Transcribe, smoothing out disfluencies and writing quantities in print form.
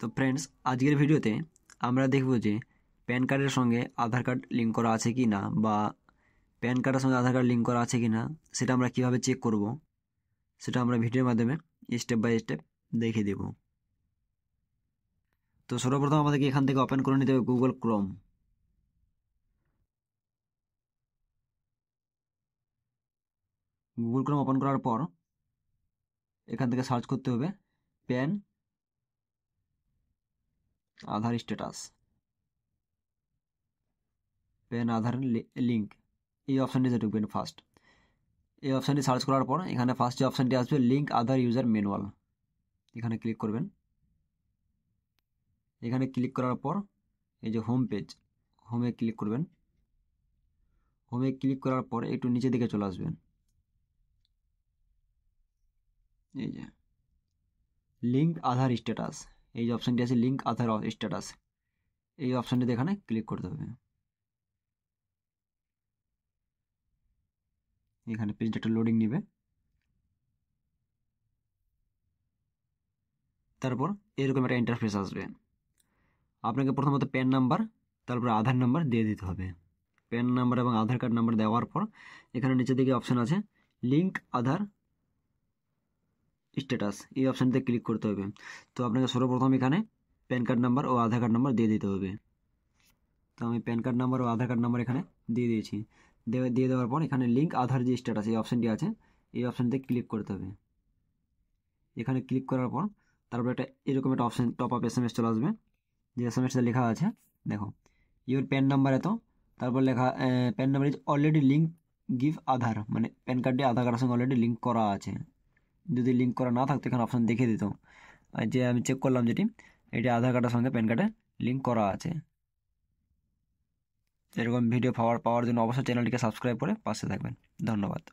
তো ফ্রেন্ডস, আজকের ভিডিওতে আমরা দেখব যে প্যান কার্ডের সঙ্গে আধার কার্ড লিঙ্ক করা আছে কি না, বা প্যান কার্ডের সঙ্গে আধার কার্ড লিঙ্ক করা আছে কি না সেটা আমরা কিভাবে চেক করব, সেটা আমরা ভিডিওর মাধ্যমে স্টেপ বাই স্টেপ দেখে দেব। তো সর্বপ্রথম আমাদেরকে এখান থেকে ওপেন করে নিতে হবে Google Chrome. Google Chrome open করার পর এখান থেকে সার্চ করতে হবে প্যান আধার স্ট্যাটাস, প্যান আধার লিঙ্ক, এই অপশানটিতে ঢুকবেন ফার্স্ট। এই অপশানটি সার্চ করার পর এখানে ফার্স্ট যে অপশানটি আসবে লিঙ্ক আধার ইউজার ম্যানুয়াল, এখানে ক্লিক করবেন। এখানে ক্লিক করার পর এই যে হোম পেজ, হোমে ক্লিক করবেন। হোমে ক্লিক করার পর একটু নিচের দিকে চলে আসবেন। এই যে লিঙ্ক আধার স্ট্যাটাস, এই যে অপশানটি আছে লিঙ্ক আধার স্ট্যাটাস, এই অপশানটিতে এখানে ক্লিক করতে হবে। এখানে পেজটা একটু লোডিং নেবে। তারপর এরকম একটা ইন্টারফেস আসবে। আপনাকে প্রথমত প্যান নাম্বার, তারপর আধার নাম্বার দিয়ে দিতে হবে। প্যান নাম্বার এবং আধার কার্ড নাম্বার দেওয়ার পর এখানে নিচের দিকে অপশান আছে লিঙ্ক আধার স্ট্যাটাস, এই অপশানটিতে ক্লিক করতে হবে। তো আপনাকে সর্বপ্রথম এখানে প্যান কার্ড নাম্বার ও আধার কার্ড নাম্বার দিয়ে দিতে হবে। তো আমি প্যান কার্ড নাম্বার ও আধার কার্ড নাম্বার এখানে দিয়ে দিয়েছি। দিয়ে দেওয়ার পর এখানে লিঙ্ক আধার যে স্ট্যাটাস এই অপশানটি আছে, এই অপশানটিতে ক্লিক করতে হবে। এখানে ক্লিক করার পর তারপর একটা এরকম একটা অপশান টপ আপ SMS চলে আসবে। যে SMS লেখা আছে দেখো, ইউর প্যান নাম্বার এত, তারপর লেখা PAN number is already link give Aadhaar, মানে প্যান কার্ডে আধার কার্ডের সঙ্গে অলরেডি লিঙ্ক করা আছে। যদি লিঙ্ক করা না থাকতো এখানে অপশান দেখিয়ে দিত। আর যে আমি চেক করলাম যেটি, এটি আধার কার্ডের সঙ্গে প্যান কার্ডে লিঙ্ক করা আছে। এরকম ভিডিও পাওয়ার জন্য অবশ্যই চ্যানেলটিকে সাবস্ক্রাইব করে পাশে থাকবেন। ধন্যবাদ।